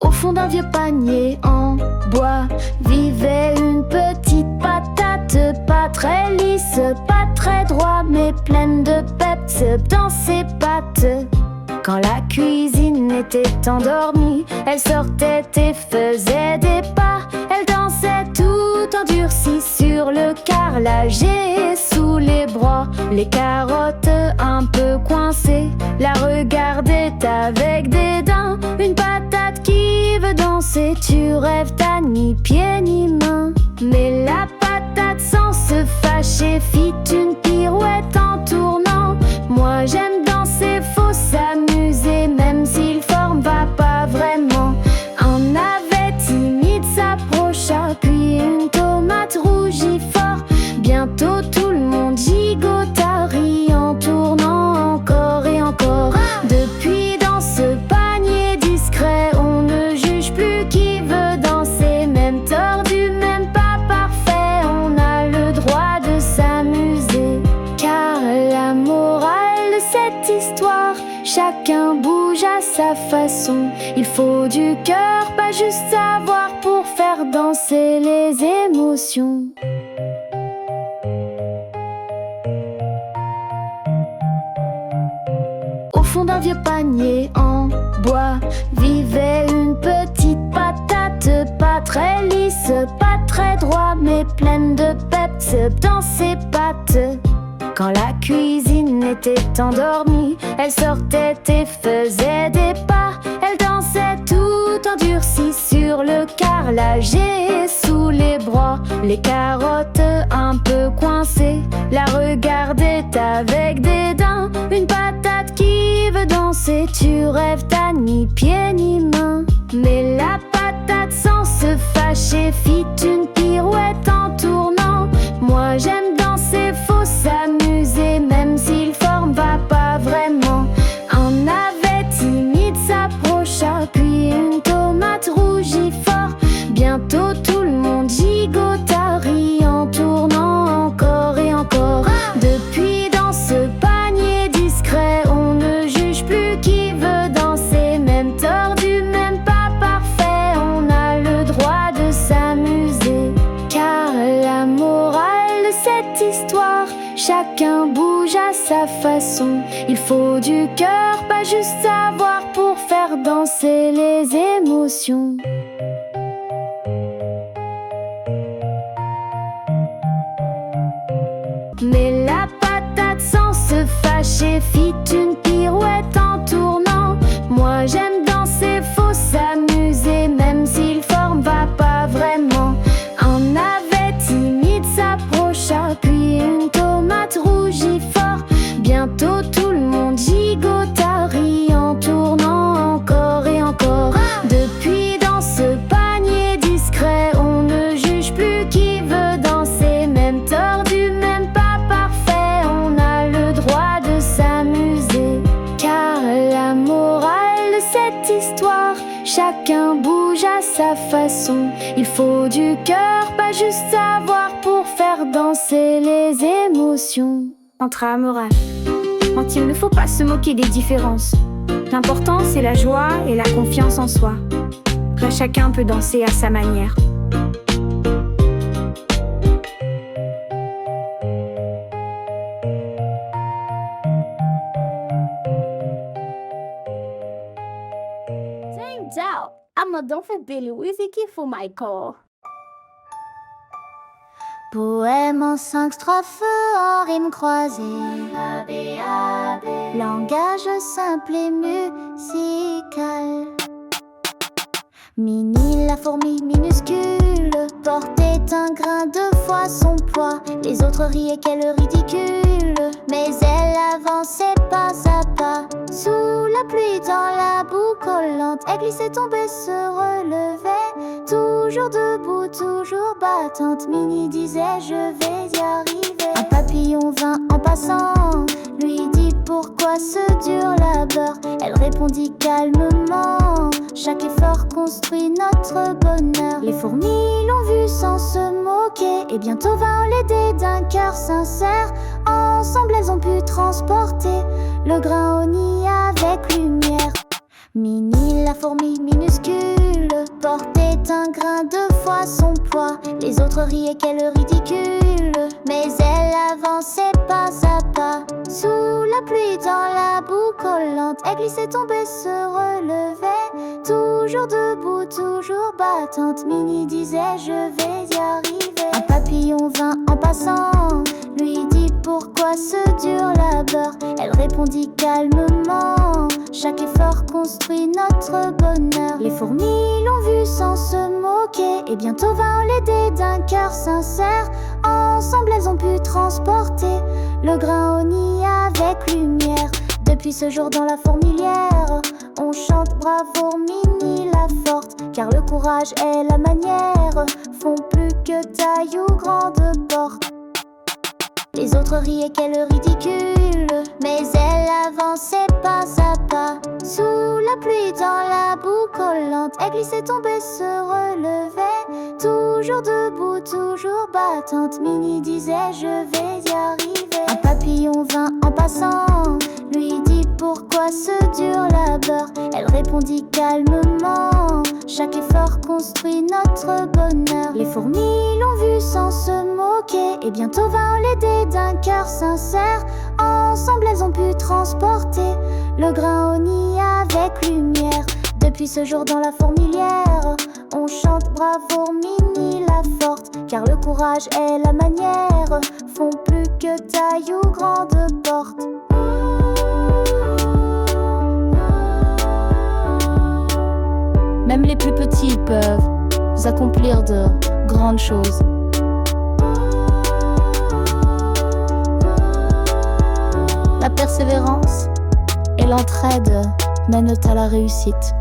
Au fond d'un vieux panier en bois vivait une petite patate, pas très lisse, pas très droit, mais pleine de peps dans ses pattes. Quand la cuisine était endormie, elle sortait et faisait des pas. Elle dansait tout endurcie sur le carrelage et sous les bras. Les carottes un peu coincées la regardaient avec dédain. Une patate qui veut danser, tu rêves, t'as ni pied ni main. Mais la patate sans se fâcher fit une pirouette en tournant. Moi j'aime danser, faut s'amuser, même si le forme va pas vraiment. Un navet timide s'approcha, puis une tomate rougit fort. Bientôt tout le monde gigota, rit en tournant encore et encore. Depuis dans ce panier discret, on ne juge plus qui veut danser. Même tordu, même pas parfait, on a le droit de s'amuser. Car la morale de cette histoire, chacun bouge à sa façon. Il faut du cœur, pas juste savoir pour faire danser les émotions. Au fond d'un vieux panier en bois vivait une petite patate, pas très lisse, pas très droit, mais pleine de peps dans ses pattes. Quand la cuisine était endormie, elle sortait et faisait des pas. Elle dansait tout endurcie sur le carrelage et sous les bras. Les carottes un peu coincées la regardaient avec dédain. Une patate qui veut danser, tu rêves, t'as ni pied ni main. Mais la patate sans se fâcher fit une pirouette en tournant. Moi j'aime danser, faut s'amuser, même si le forme va pas vraiment. Un navet timide s'approcha, puis une tomate rougit fort. Bientôt tout le monde gigota, rit en tournant encore et encore. Depuis dans ce panier discret, on ne juge plus qui veut danser. Même tordu, même pas parfait, on a le droit de s'amuser. Car la morale de cette histoire, chacun bouge à sa façon. Il faut du cœur, pas juste savoir pour faire danser les émotions. Mais la patate sans se fâcher fit une pirouette en tournant. Moi j'aime danser, faut s'amuser, même si le forme va pas vraiment. Un navet timide s'approcha, puis une tomate rougit fort. Bientôt tout le monde gigota, rit en tournant encore et encore. Depuis dans ce panier discret, on ne juge plus qui veut danser. Même tordu, même pas parfait, on a le droit de s'amuser. Car la morale de cette histoire, chacun bouge à sa façon. Il faut du cœur, pas juste savoir pour faire danser les émotions. Entre amoureux, quand il ne faut pas se moquer des différences. L'important c'est la joie et la confiance en soi. Là chacun peut danser à sa manière. Turns out, I'm a don't for Billy Wizzy for my call. Poème en 5 strophes en rime croisée. Langage simple et musical. Mini la fourmi minuscule portait un grain de fois son poids. Les autres riaient qu'elle ridicule, mais elle avançait pas à pas. Sous la pluie dans la boue collante, elle glissait, tombait, se relevait. Toujours debout, toujours battante, Minnie disait je vais y arriver. Un papillon vint en passant, lui dit pourquoi ce dur labeur. Elle répondit calmement, chaque effort construit notre bonheur. Les fourmis l'ont vu sans se moquer, et bientôt vint l'aider d'un cœur sincère. Ensemble elles ont pu transporter le grain au nid avec lumière. Mini, la fourmi minuscule, portait un grain de fois son poids. Les autres riaient, quelle ridicule, mais elle avançait pas à pas. Sous la pluie, dans la boue collante, elle glissait, tombait, se relevait. Toujours debout, toujours battante, Mini disait je vais y arriver. Un papillon vint en passant, lui dit pourquoi ce dur labeur. Elle répondit calmement, chaque effort construit notre bonheur. Les fourmis l'ont vu sans se moquer, et bientôt vint l'aider d'un cœur sincère. Ensemble elles ont pu transporter le grain au nid avec lumière. Depuis ce jour dans la fourmilière, on chante bravo Mini la forte, car le courage et la manière font plus que taille ou grande porte. Les autres riaient, quelle ridicule, mais elle avançait pas à pas. Sous la pluie, dans la boue collante, elle glissait, tombait, se relevait. Toujours debout, toujours battante, Mini disait je vais y arriver. Un papillon vint en passant, lui dit pourquoi ce dur labeur. Elle répondit calmement, chaque effort construit notre bonheur. Les fourmis l'ont vu sans se moquer, et bientôt vint l'aider d'un cœur sincère. Ensemble elles ont pu transporter le grain au nid avec lumière. Depuis ce jour dans la fourmilière, on chante bravo Mini la forte, car le courage et la manière font plus que taille ou grande porte. Même les plus petits peuvent accomplir de grandes choses. La persévérance et l'entraide mènent à la réussite.